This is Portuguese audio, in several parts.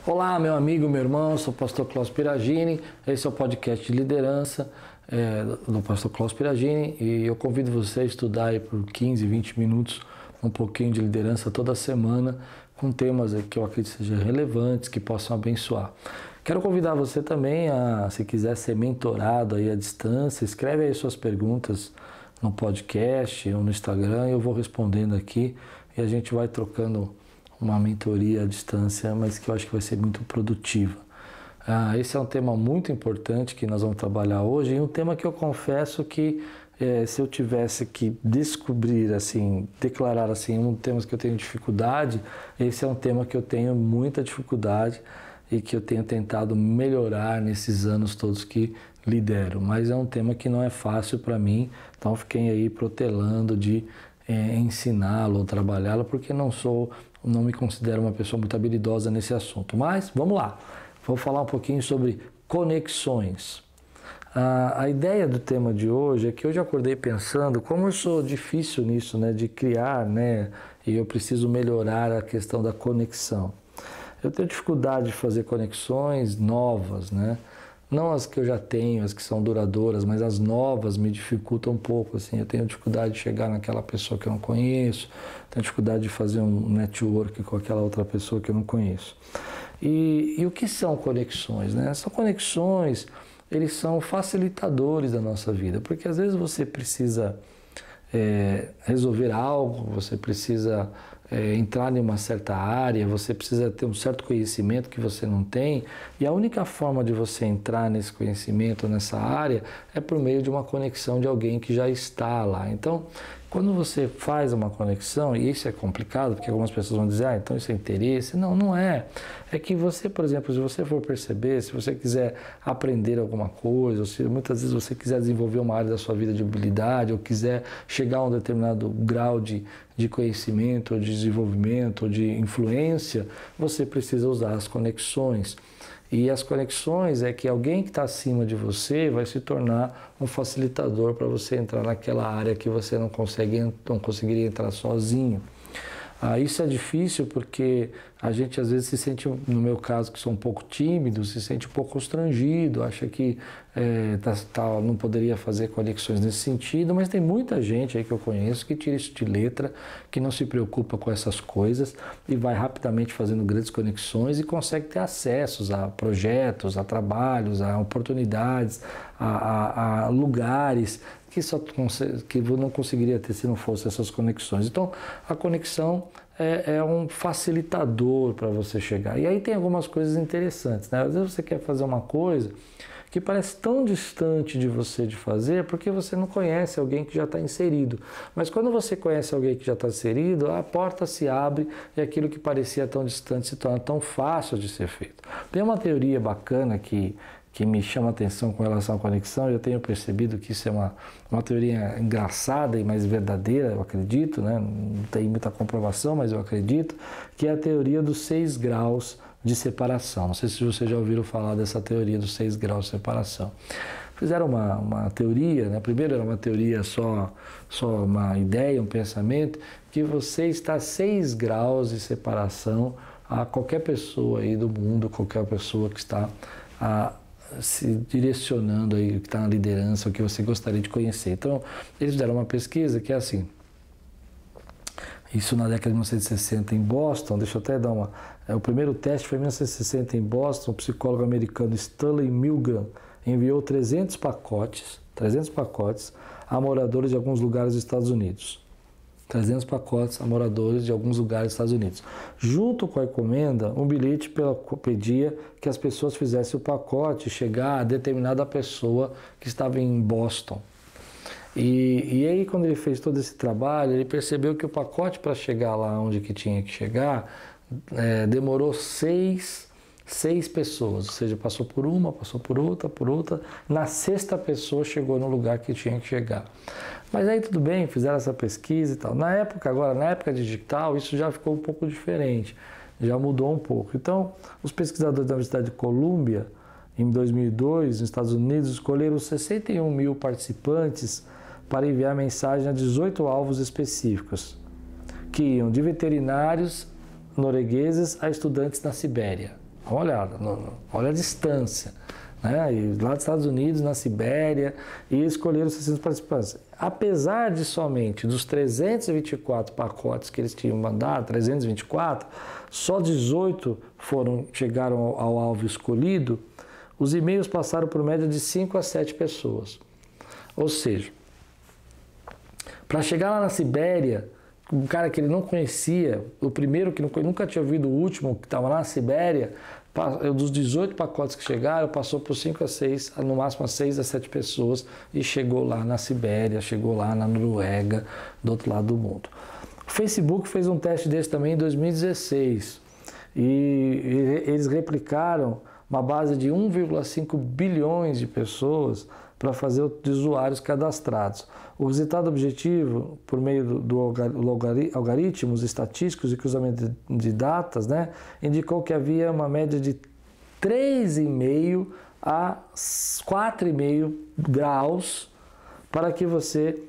Olá, meu amigo, meu irmão, sou o pastor Klaus Piragini, esse é o podcast de liderança do pastor Klaus Piragini e eu convido você a estudar aí por 15, 20 minutos um pouquinho de liderança toda semana com temas que eu acredito sejam relevantes, que possam abençoar. Quero convidar você também a, se quiser ser mentorado aí à distância, escreve aí suas perguntas no podcast ou no Instagram e eu vou respondendo aqui e a gente vai trocando uma mentoria à distância, mas que eu acho que vai ser muito produtiva. Esse é um tema muito importante que nós vamos trabalhar hoje e um tema que eu confesso que se eu tivesse que descobrir, assim, declarar assim, um dos temas que eu tenho dificuldade, esse é um tema que eu tenho muita dificuldade e que eu tenho tentado melhorar nesses anos todos que lidero, mas é um tema que não é fácil para mim, então fiquei aí protelando de ensiná-lo ou trabalhá-lo, porque não me considero uma pessoa muito habilidosa nesse assunto. Mas vamos lá, vou falar um pouquinho sobre conexões. A ideia do tema de hoje é que hoje eu acordei pensando como eu sou difícil nisso, né, de criar, né, e eu preciso melhorar a questão da conexão. Eu tenho dificuldade de fazer conexões novas, né? Não as que eu já tenho, as que são duradouras, mas as novas me dificultam um pouco, assim. Eu tenho dificuldade de chegar naquela pessoa que eu não conheço, tenho dificuldade de fazer um network com aquela outra pessoa que eu não conheço. E o que são conexões, né? São conexões, eles são facilitadores da nossa vida, porque às vezes você precisa resolver algo, você precisa entrar em uma certa área, você precisa ter um certo conhecimento que você não tem, e a única forma de você entrar nesse conhecimento, nessa área, é por meio de uma conexão de alguém que já está lá. Então, quando você faz uma conexão, e isso é complicado, porque algumas pessoas vão dizer, então isso é interesse. Não, não é. É que você, por exemplo, se você for perceber, se você quiser aprender alguma coisa, ou se muitas vezes você quiser desenvolver uma área da sua vida de habilidade, ou quiser chegar a um determinado grau de conhecimento, ou de desenvolvimento, ou de influência, você precisa usar as conexões. E as conexões é que alguém que está acima de você vai se tornar um facilitador para você entrar naquela área que você não conseguiria entrar sozinho. Isso é difícil porque a gente às vezes se sente, no meu caso que sou um pouco tímido, se sente um pouco constrangido, acha que não poderia fazer conexões nesse sentido, mas tem muita gente aí que eu conheço que tira isso de letra, que não se preocupa com essas coisas e vai rapidamente fazendo grandes conexões e consegue ter acessos a projetos, a trabalhos, a oportunidades, a lugares que não conseguiria ter se não fosse essas conexões. Então, a conexão é um facilitador para você chegar. E aí tem algumas coisas interessantes, né? Às vezes você quer fazer uma coisa que parece tão distante de você de fazer porque você não conhece alguém que já está inserido. Mas quando você conhece alguém que já está inserido, a porta se abre e aquilo que parecia tão distante se torna tão fácil de ser feito. Tem uma teoria bacana que me chama a atenção com relação à conexão, e eu tenho percebido que isso é uma teoria engraçada e mais verdadeira, eu acredito, né? Não tem muita comprovação, mas eu acredito, que é a teoria dos 6 graus de separação. Não sei se vocês já ouviram falar dessa teoria dos 6 graus de separação. Fizeram uma teoria, né? Primeiro era uma teoria só uma ideia, um pensamento, que você está a 6 graus de separação a qualquer pessoa aí do mundo, qualquer pessoa que está se direcionando aí, que está na liderança, o que você gostaria de conhecer. Então, eles fizeram uma pesquisa que é assim, isso na década de 1960 em Boston, deixa eu até dar o primeiro teste foi em 1960 em Boston, o psicólogo americano Stanley Milgram enviou 300 pacotes a moradores de alguns lugares dos Estados Unidos. 300 pacotes a moradores de alguns lugares dos Estados Unidos. Junto com a encomenda, um bilhete pedia que as pessoas fizessem o pacote chegar a determinada pessoa que estava em Boston. E aí, quando ele fez todo esse trabalho, ele percebeu que o pacote para chegar lá onde que tinha que chegar demorou 6 pessoas, ou seja, passou por uma, passou por outra, na 6ª pessoa chegou no lugar que tinha que chegar. Mas aí tudo bem, fizeram essa pesquisa e tal. Na época digital, isso já ficou um pouco diferente, já mudou um pouco. Então, os pesquisadores da Universidade de Colômbia, em 2002, nos Estados Unidos, escolheram 61 mil participantes para enviar mensagem a 18 alvos específicos, que iam de veterinários noruegueses a estudantes na Sibéria. Dá uma olhada, olha a distância. Né? E lá dos Estados Unidos, na Sibéria, e escolheram 600 participantes. Apesar de somente dos 324 pacotes que eles tinham mandado, 324, só 18 chegaram ao alvo escolhido, os e-mails passaram por média de 5 a 7 pessoas. Ou seja, para chegar lá na Sibéria, um cara que ele não conhecia, o primeiro que nunca tinha ouvido o último, que estava lá na Sibéria, dos 18 pacotes que chegaram, passou por 5 a 6, no máximo a 6 a 7 pessoas e chegou lá na Sibéria, chegou lá na Noruega, do outro lado do mundo. O Facebook fez um teste desse também em 2016 e eles replicaram uma base de 1,5 bilhões de pessoas para fazer de usuários cadastrados. O resultado objetivo, por meio do algoritmos estatísticos e cruzamento de datas, né, indicou que havia uma média de 3,5 a 4,5 graus para que você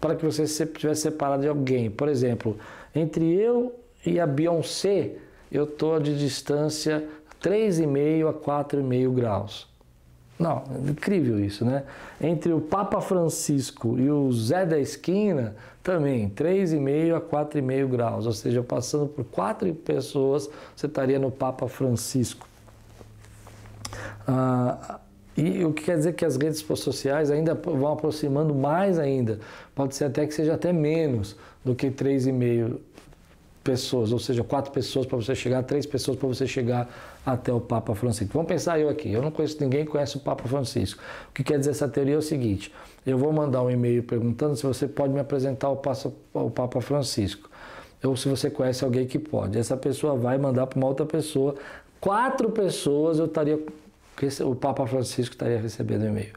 estivesse separado de alguém. Por exemplo, entre eu e a Beyoncé, eu estou de distância 3,5 a 4,5 graus. Não, é incrível isso, né? Entre o Papa Francisco e o Zé da Esquina, também 3,5 a 4,5 graus. Ou seja, passando por 4 pessoas, você estaria no Papa Francisco. E o que quer dizer que as redes sociais ainda vão aproximando mais ainda. Pode ser até que seja até menos do que 3,5 pessoas, ou seja, 4 pessoas para você chegar, 3 pessoas para você chegar até o Papa Francisco. Vamos pensar eu aqui, eu não conheço ninguém que conhece o Papa Francisco. O que quer dizer essa teoria é o seguinte, eu vou mandar um e-mail perguntando se você pode me apresentar o Papa Francisco, ou se você conhece alguém que pode. Essa pessoa vai mandar para uma outra pessoa, 4 pessoas o Papa Francisco estaria recebendo e-mail.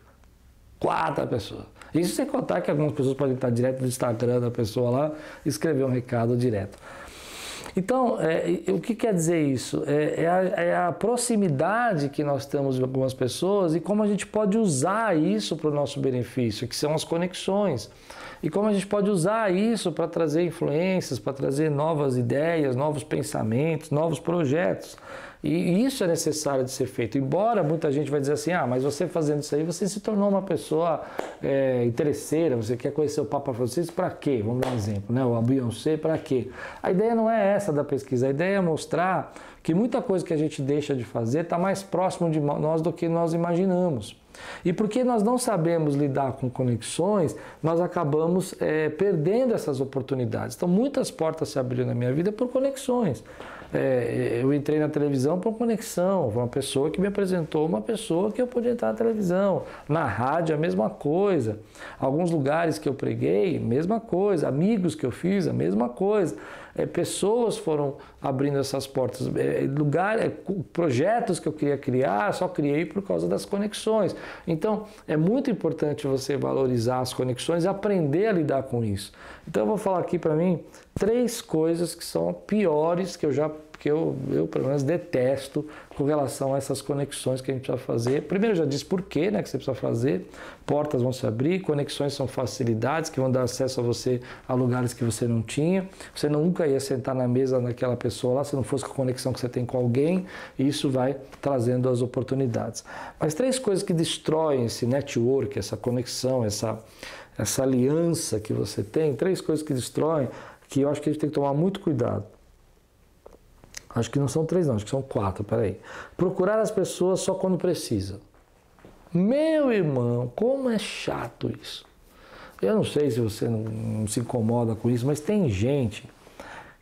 4 pessoas. Isso sem contar que algumas pessoas podem estar direto no Instagram da pessoa lá e escrever um recado direto. Então, o que quer dizer isso? É a proximidade que nós temos de algumas pessoas e como a gente pode usar isso para o nosso benefício, que são as conexões. E como a gente pode usar isso para trazer influências, para trazer novas ideias, novos pensamentos, novos projetos. E isso é necessário de ser feito. Embora muita gente vai dizer assim, mas você fazendo isso aí, você se tornou uma pessoa interesseira, você quer conhecer o Papa Francisco para quê? Vamos dar um exemplo, né? O Beyoncé para quê? A ideia não é essa da pesquisa, a ideia é mostrar que muita coisa que a gente deixa de fazer está mais próximo de nós do que nós imaginamos. E porque nós não sabemos lidar com conexões, nós acabamos perdendo essas oportunidades. Então, muitas portas se abriram na minha vida por conexões. Eu entrei na televisão por conexão, uma pessoa que me apresentou uma pessoa que eu podia entrar na televisão. Na rádio, a mesma coisa. Alguns lugares que eu preguei, mesma coisa. Amigos que eu fiz, a mesma coisa. Pessoas foram abrindo essas portas. Projetos que eu queria criar, só criei por causa das conexões. Então, é muito importante você valorizar as conexões e aprender a lidar com isso. Então, eu vou falar aqui para mim 3 coisas que são piores que eu pelo menos detesto com relação a essas conexões que a gente precisa fazer. Primeiro, eu já disse por quê, né, que você precisa fazer. Portas vão se abrir, conexões são facilidades que vão dar acesso a você a lugares que você não tinha. Você nunca ia sentar na mesa daquela pessoa lá se não fosse com a conexão que você tem com alguém, e isso vai trazendo as oportunidades. Mas 3 coisas que destroem esse network, essa conexão, essa aliança que você tem, 3 coisas que destroem, que eu acho que a gente tem que tomar muito cuidado. Acho que não são 3 não, acho que são 4, peraí. Procurar as pessoas só quando precisa. Meu irmão, como é chato isso. Eu não sei se você não se incomoda com isso, mas tem gente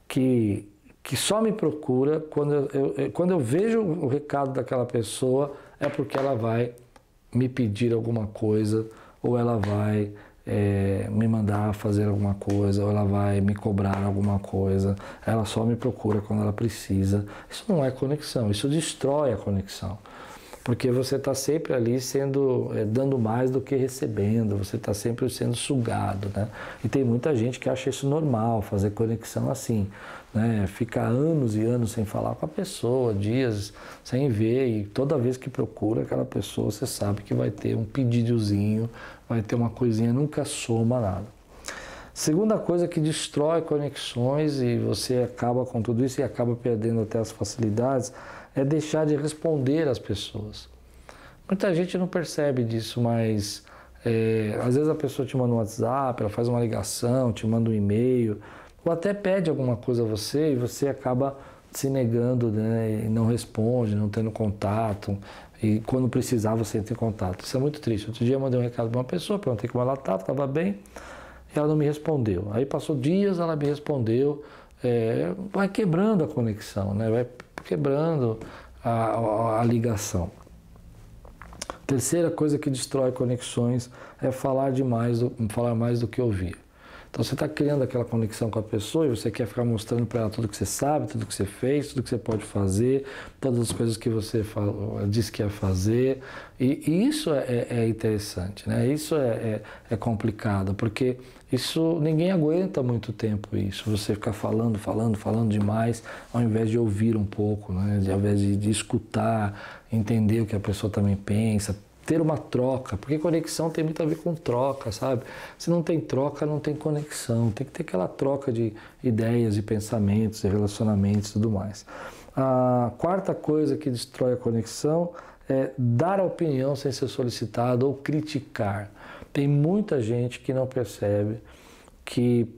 que só me procura quando eu vejo o recado daquela pessoa, é porque ela vai me pedir alguma coisa, ou ela vai me mandar fazer alguma coisa, ou ela vai me cobrar alguma coisa. Ela só me procura quando ela precisa. Isso não é conexão, isso destrói a conexão. Porque você está sempre ali dando mais do que recebendo, você está sempre sendo sugado, né? E tem muita gente que acha isso normal, fazer conexão assim, né? Fica anos e anos sem falar com a pessoa, dias sem ver, e toda vez que procura aquela pessoa, você sabe que vai ter um pedidozinho, vai ter uma coisinha, nunca soma nada. Segunda coisa que destrói conexões e você acaba com tudo isso e acaba perdendo até as facilidades, é deixar de responder às pessoas. Muita gente não percebe disso, mas às vezes a pessoa te manda um WhatsApp, ela faz uma ligação, te manda um e-mail, ou até pede alguma coisa a você e você acaba se negando, né, e não responde, não tendo contato, e quando precisar você entra em contato. Isso é muito triste. Outro dia eu mandei um recado para uma pessoa, perguntei como ela estava bem, e ela não me respondeu. Aí passou dias, ela me respondeu, vai quebrando a conexão, né, vai quebrando a ligação. Terceira coisa que destrói conexões é falar mais do que ouvir. Então você está criando aquela conexão com a pessoa e você quer ficar mostrando para ela tudo que você sabe, tudo que você fez, tudo que você pode fazer, todas as coisas que você disse que ia fazer. E isso é interessante, né? Isso é complicado, porque isso ninguém aguenta muito tempo isso. Você ficar falando demais, ao invés de ouvir um pouco, né? Ao invés de escutar, entender o que a pessoa também pensa, ter uma troca, porque conexão tem muito a ver com troca, sabe? Se não tem troca, não tem conexão. Tem que ter aquela troca de ideias, de pensamentos, de relacionamentos e tudo mais. A quarta coisa que destrói a conexão é dar a opinião sem ser solicitado ou criticar. Tem muita gente que não percebe que,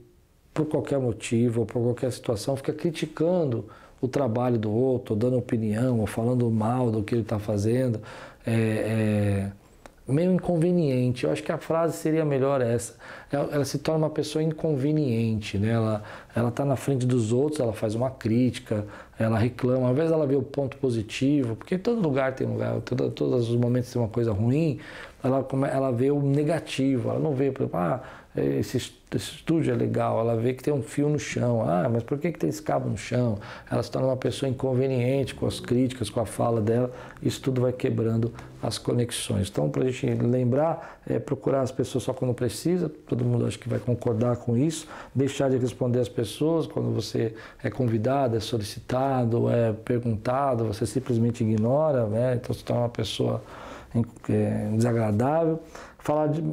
por qualquer motivo ou por qualquer situação, fica criticando o trabalho do outro, ou dando opinião, ou falando mal do que ele está fazendo. Meio inconveniente. Eu acho que a frase seria melhor essa. Ela se torna uma pessoa inconveniente, né? Ela está na frente dos outros, ela faz uma crítica, ela reclama. Às vezes ela vê o ponto positivo, porque todo lugar tem lugar, todos os momentos tem uma coisa ruim, ela vê o negativo, ela não vê, por exemplo, esse estúdio é legal, ela vê que tem um fio no chão, mas por que tem esse cabo no chão? Ela se torna uma pessoa inconveniente com as críticas, com a fala dela, isso tudo vai quebrando as conexões. Então, para a gente lembrar, procurar as pessoas só quando precisa, todo mundo acho que vai concordar com isso, deixar de responder às pessoas quando você é convidado, é solicitado, é perguntado, você simplesmente ignora, né? Então se torna uma pessoa desagradável.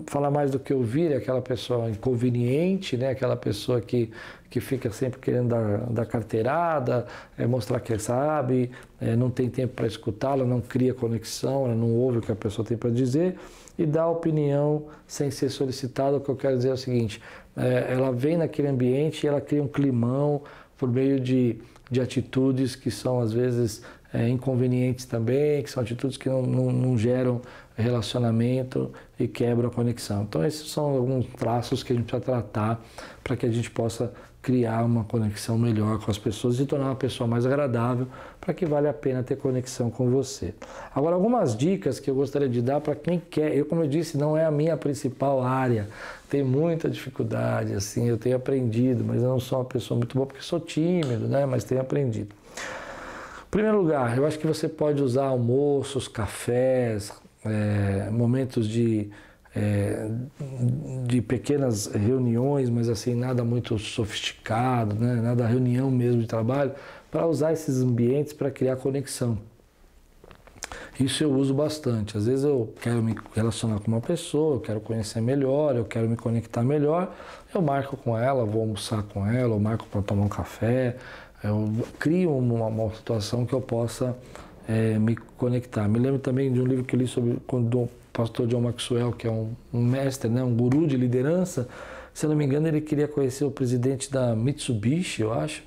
Falar mais do que ouvir é aquela pessoa inconveniente, né? Aquela pessoa que fica sempre querendo dar carteirada, mostrar que sabe, não tem tempo para escutar, ela não cria conexão, ela não ouve o que a pessoa tem para dizer e dá opinião sem ser solicitada. O que eu quero dizer é o seguinte, ela vem naquele ambiente e ela cria um climão por meio de atitudes que são às vezes inconvenientes também, que são atitudes que não geram relacionamento e quebram a conexão. Então esses são alguns traços que a gente precisa tratar para que a gente possa criar uma conexão melhor com as pessoas e tornar uma pessoa mais agradável para que vale a pena ter conexão com você. Agora, algumas dicas que eu gostaria de dar para quem quer. Como eu disse, não é a minha principal área, tem muita dificuldade, assim, eu tenho aprendido, mas eu não sou uma pessoa muito boa porque sou tímido, né? Mas tenho aprendido. Em primeiro lugar, eu acho que você pode usar almoços, cafés, momentos de pequenas reuniões, mas assim, nada muito sofisticado, né? Nada reunião mesmo de trabalho, para usar esses ambientes para criar conexão. Isso eu uso bastante. Às vezes eu quero me relacionar com uma pessoa, eu quero conhecer melhor, eu quero me conectar melhor, eu marco com ela, vou almoçar com ela, eu marco para tomar um café, eu crio uma situação que eu possa me conectar. Me lembro também de um livro que eu li sobre o pastor John Maxwell, que é um mestre, né, um guru de liderança. Se eu não me engano, ele queria conhecer o presidente da Mitsubishi, eu acho,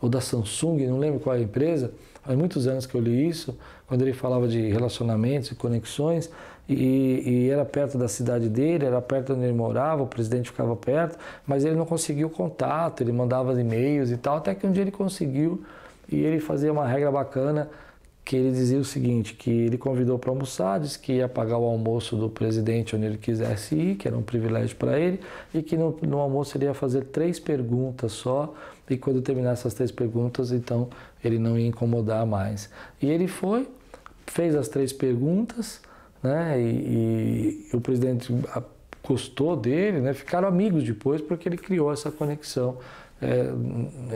ou da Samsung, não lembro qual é a empresa. Faz muitos anos que eu li isso, quando ele falava de relacionamentos e conexões, e era perto da cidade dele, era perto onde ele morava, o presidente ficava perto, mas ele não conseguiu contato, ele mandava e-mails e tal, até que um dia ele conseguiu, e ele fazia uma regra bacana, que ele dizia o seguinte, que ele convidou para almoçar, disse que ia pagar o almoço do presidente onde ele quisesse ir, que era um privilégio para ele, e que no almoço ele ia fazer 3 perguntas só, e quando terminasse as 3 perguntas, então ele não ia incomodar mais. E ele foi, fez as 3 perguntas, né, e o presidente gostou dele, né, ficaram amigos depois, porque ele criou essa conexão,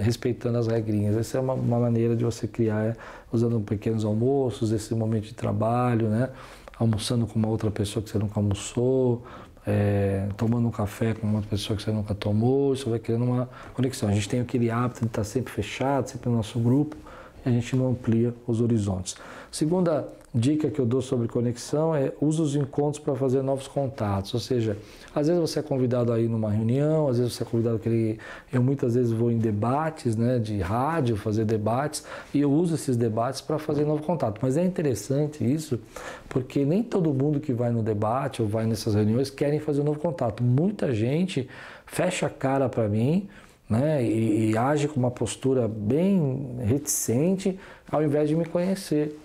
respeitando as regrinhas. Essa é uma maneira de você criar, usando pequenos almoços, esse momento de trabalho, né? Almoçando com uma outra pessoa que você nunca almoçou, tomando um café com uma pessoa que você nunca tomou, isso vai criando uma conexão. A gente tem aquele hábito de estar sempre fechado, sempre no nosso grupo, e a gente não amplia os horizontes. Segunda dica que eu dou sobre conexão é use os encontros para fazer novos contatos, ou seja, às vezes você é convidado a ir numa reunião, às vezes você é convidado eu muitas vezes vou em debates, né, de rádio, fazer debates, e eu uso esses debates para fazer novo contato. Mas é interessante isso, porque nem todo mundo que vai no debate ou vai nessas reuniões querem fazer um novo contato. Muita gente fecha a cara para mim, né, e age com uma postura bem reticente ao invés de me conhecer.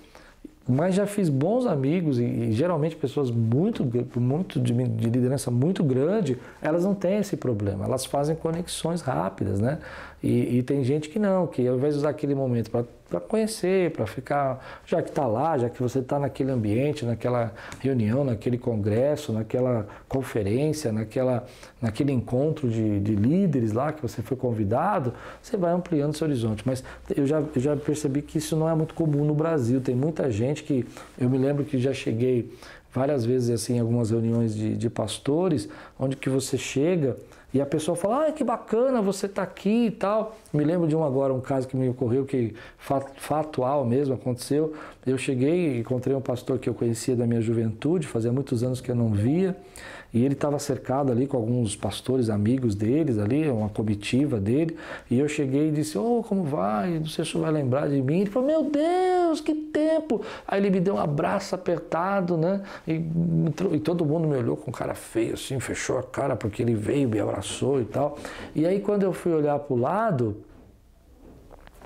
Mas já fiz bons amigos e geralmente pessoas de liderança muito grande, elas não têm esse problema, elas fazem conexões rápidas, né? E tem gente que não, que ao invés de usar aquele momento para conhecer, para ficar, já que está lá, já que você está naquele ambiente, naquela reunião, naquele congresso, naquela conferência, naquele encontro de líderes lá que você foi convidado, você vai ampliando seu horizonte. Mas eu já percebi que isso não é muito comum no Brasil. Tem muita gente que, eu me lembro que já cheguei várias vezes assim, em algumas reuniões de pastores, onde que você chega e a pessoa fala, que bacana, você está aqui e tal. Me lembro de um caso que me ocorreu, que factual mesmo, aconteceu. Eu cheguei e encontrei um pastor que eu conhecia da minha juventude, fazia muitos anos que eu não via, e ele estava cercado ali com alguns pastores amigos deles ali, uma comitiva dele, e eu cheguei e disse, como vai? Não sei se você vai lembrar de mim. Ele falou, meu Deus, que tempo! Aí ele me deu um abraço apertado, né? E todo mundo me olhou com cara feio, assim, fechou a cara, porque ele veio, me abraçou e tal. E aí quando eu fui olhar para o lado,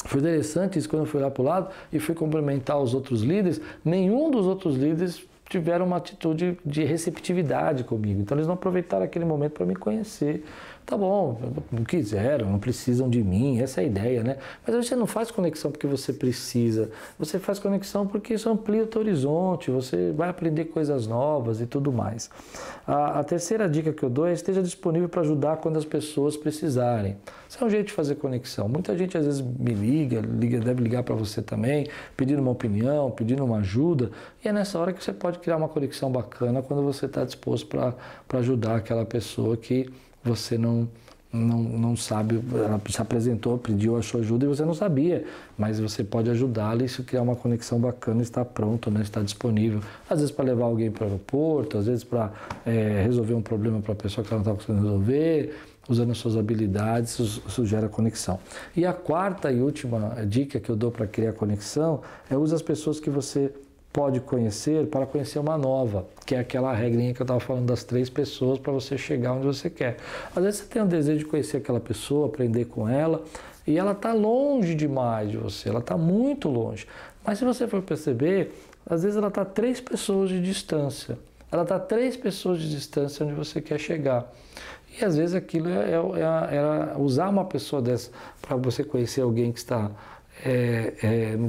foi interessante isso, quando eu fui olhar para o lado e fui cumprimentar os outros líderes, nenhum dos outros líderes tiveram uma atitude de receptividade comigo. Então eles não aproveitaram aquele momento para me conhecer. Tá bom, não quiseram, não precisam de mim, essa é a ideia, né? Mas você não faz conexão porque você precisa, você faz conexão porque isso amplia o teu horizonte, você vai aprender coisas novas e tudo mais. A terceira dica que eu dou é esteja disponível para ajudar quando as pessoas precisarem. Isso é um jeito de fazer conexão. Muita gente às vezes me liga, deve ligar para você também, pedindo uma opinião, pedindo uma ajuda, e é nessa hora que você pode criar uma conexão bacana quando você está disposto para ajudar aquela pessoa que você não sabe, ela se apresentou, pediu a sua ajuda e você não sabia, mas você pode ajudá-la e isso criar uma conexão bacana, estar pronto, né, estar disponível, às vezes para levar alguém para o aeroporto, às vezes para resolver um problema para a pessoa que ela não está conseguindo resolver, usando as suas habilidades, isso gera conexão. E a quarta e última dica que eu dou para criar conexão é use as pessoas que você pode conhecer para conhecer uma nova, que é aquela regrinha que eu estava falando das 3 pessoas para você chegar onde você quer. Às vezes você tem um desejo de conhecer aquela pessoa, aprender com ela, e ela está longe demais de você, ela está muito longe. Mas se você for perceber, às vezes ela está 3 pessoas de distância. Ela está 3 pessoas de distância onde você quer chegar. E às vezes aquilo era usar uma pessoa dessa para você conhecer alguém que está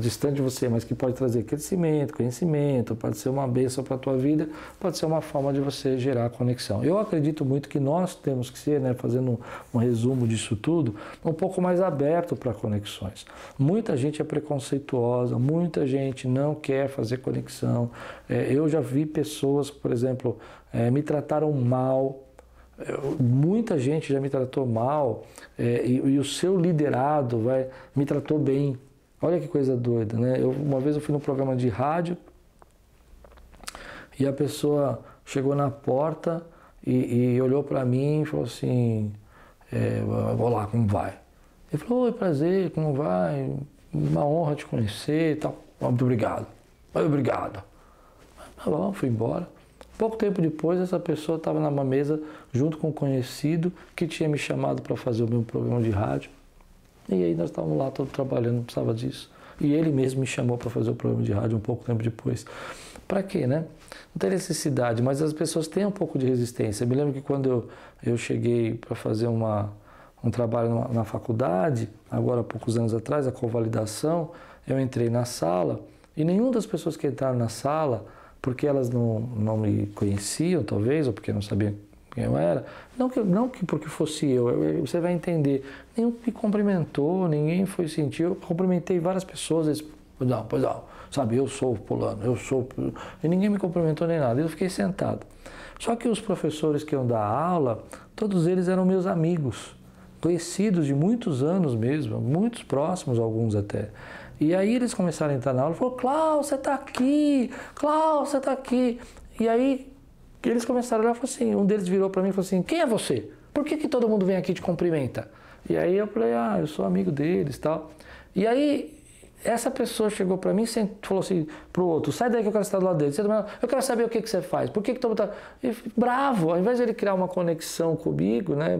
distante de você, mas que pode trazer crescimento, conhecimento, pode ser uma bênção para a tua vida, pode ser uma forma de você gerar conexão. Eu acredito muito que nós temos que ser, né, fazendo um resumo disso tudo, um pouco mais aberto para conexões. Muita gente é preconceituosa, muita gente não quer fazer conexão. Eu já vi pessoas, por exemplo, me trataram mal. Muita gente já me tratou mal e o seu liderado me tratou bem. Olha que coisa doida, né? Uma vez eu fui num programa de rádio e a pessoa chegou na porta e olhou para mim e falou assim, olá, como vai? Ele falou, oi, prazer, como vai? Uma honra te conhecer e tal. Muito obrigado. Obrigado. Tá bom, fui embora. Pouco tempo depois, essa pessoa estava numa mesa junto com um conhecido que tinha me chamado para fazer o meu programa de rádio. E aí nós estávamos lá todos trabalhando, não precisava disso. E ele mesmo me chamou para fazer o programa de rádio um pouco tempo depois. Para quê, né? Não tem necessidade, mas as pessoas têm um pouco de resistência. Eu me lembro que quando eu cheguei para fazer um trabalho na faculdade, agora há poucos anos atrás, a convalidação, eu entrei na sala e nenhuma das pessoas que entraram na sala, porque elas não me conheciam, talvez, ou porque não sabiam quem eu era, não que porque fosse eu, você vai entender, nenhum me cumprimentou, ninguém foi sentir, eu cumprimentei várias pessoas, eles, pois não, sabe, eu sou fulano, e ninguém me cumprimentou nem nada, eu fiquei sentado. Só que os professores que iam dar aula, todos eles eram meus amigos, conhecidos de muitos anos mesmo, muitos próximos, alguns até. E aí eles começaram a entrar na aula e falaram, Cláudio, você está aqui, Cláudio, você está aqui. E aí eles começaram a olhar e falaram assim, um deles virou para mim e falou assim, quem é você? Por que todo mundo vem aqui e te cumprimenta? E aí eu falei, eu sou amigo deles e tal. E aí essa pessoa chegou para mim e falou assim pro outro, sai daí que eu quero estar do lado dele. Eu quero saber o que você faz. Por que todo mundo tá... Bravo, ao invés de ele criar uma conexão comigo, né?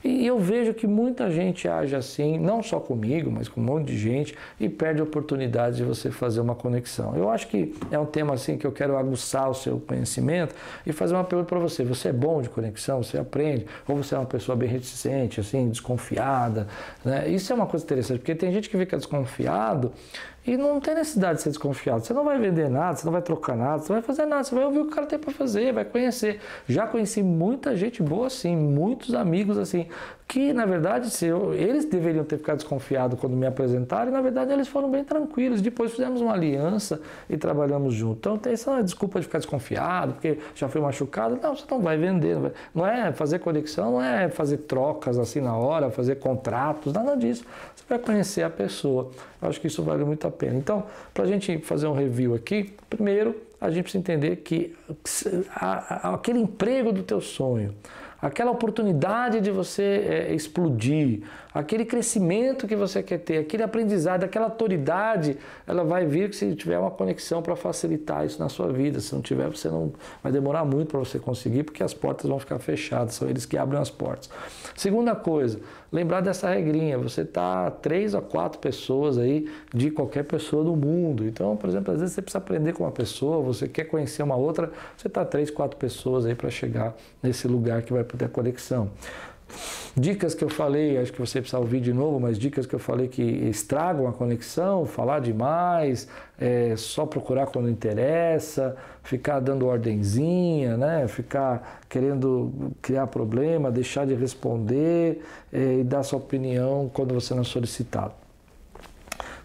E eu vejo que muita gente age assim, não só comigo, mas com um monte de gente, e perde a oportunidade de você fazer uma conexão. Eu acho que é um tema assim que eu quero aguçar o seu conhecimento e fazer uma pergunta para você. Você é bom de conexão? Você aprende? Ou você é uma pessoa bem reticente, assim, desconfiada? Né? Isso é uma coisa interessante, porque tem gente que fica desconfiado e não tem necessidade de ser desconfiado. Você não vai vender nada, você não vai trocar nada, você não vai fazer nada, você vai ouvir o que o cara tem para fazer, vai conhecer. Já conheci muita gente boa assim, muitos amigos assim, que na verdade eles deveriam ter ficado desconfiados quando me apresentaram e na verdade eles foram bem tranquilos. Depois fizemos uma aliança e trabalhamos juntos. Então tem essa desculpa de ficar desconfiado, porque já foi machucado. Não, você não vai vender. Não é fazer conexão, não é fazer trocas assim na hora, fazer contratos, nada disso. Você vai conhecer a pessoa. Eu acho que isso vale muito a pena. Então, para a gente fazer um review aqui, primeiro a gente precisa entender que aquele emprego do teu sonho, aquela oportunidade de você explodir, aquele crescimento que você quer ter, aquele aprendizado, aquela autoridade, ela vai vir se tiver uma conexão para facilitar isso na sua vida. Se não tiver, você não vai demorar muito para você conseguir, porque as portas vão ficar fechadas, são eles que abrem as portas. Segunda coisa, lembrar dessa regrinha, você está 3 a 4 pessoas aí de qualquer pessoa do mundo. Então, por exemplo, às vezes você precisa aprender com uma pessoa, você quer conhecer uma outra, você está 3, 4 pessoas aí para chegar nesse lugar que vai ter a conexão. Dicas que eu falei, acho que você precisa ouvir de novo, mas dicas que eu falei que estragam a conexão, falar demais, só procurar quando interessa, ficar dando ordenzinha, né? Ficar querendo criar problema, deixar de responder e dar sua opinião quando você não é solicitado.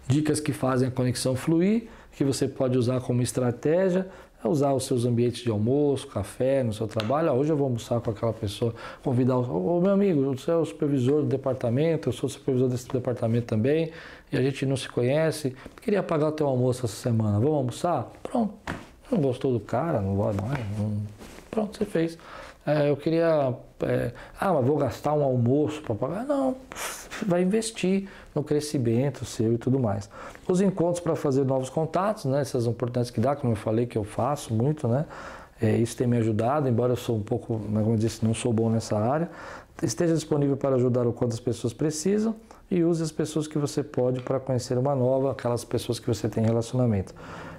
Dicas que fazem a conexão fluir, que você pode usar como estratégia, usar os seus ambientes de almoço, café, no seu trabalho. Hoje eu vou almoçar com aquela pessoa, convidar o meu amigo, você é o supervisor do departamento, eu sou o supervisor desse departamento também, e a gente não se conhece, queria pagar o teu almoço essa semana, vamos almoçar? Pronto. Não gostou do cara, não vai mais, pronto, você fez. Eu queria, mas vou gastar um almoço para pagar? Não, vai investir no crescimento seu e tudo mais. Os encontros para fazer novos contatos, né? Essas oportunidades que dá, como eu falei, que eu faço muito, né? Isso tem me ajudado, embora eu sou um pouco, como eu disse, não sou bom nessa área. Esteja disponível para ajudar o quanto as pessoas precisam e use as pessoas que você pode para conhecer uma nova, aquelas pessoas que você tem relacionamento.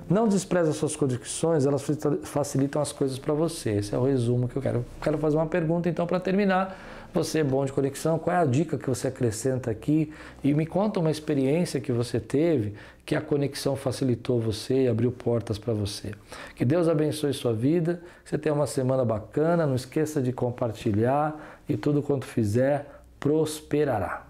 Não despreze as suas conexões, elas facilitam as coisas para você. Esse é o resumo que eu quero. Quero fazer uma pergunta então para terminar. Você é bom de conexão? Qual é a dica que você acrescenta aqui? E me conta uma experiência que você teve que a conexão facilitou você e abriu portas para você. Que Deus abençoe sua vida, que você tenha uma semana bacana, não esqueça de compartilhar e tudo quanto fizer prosperará.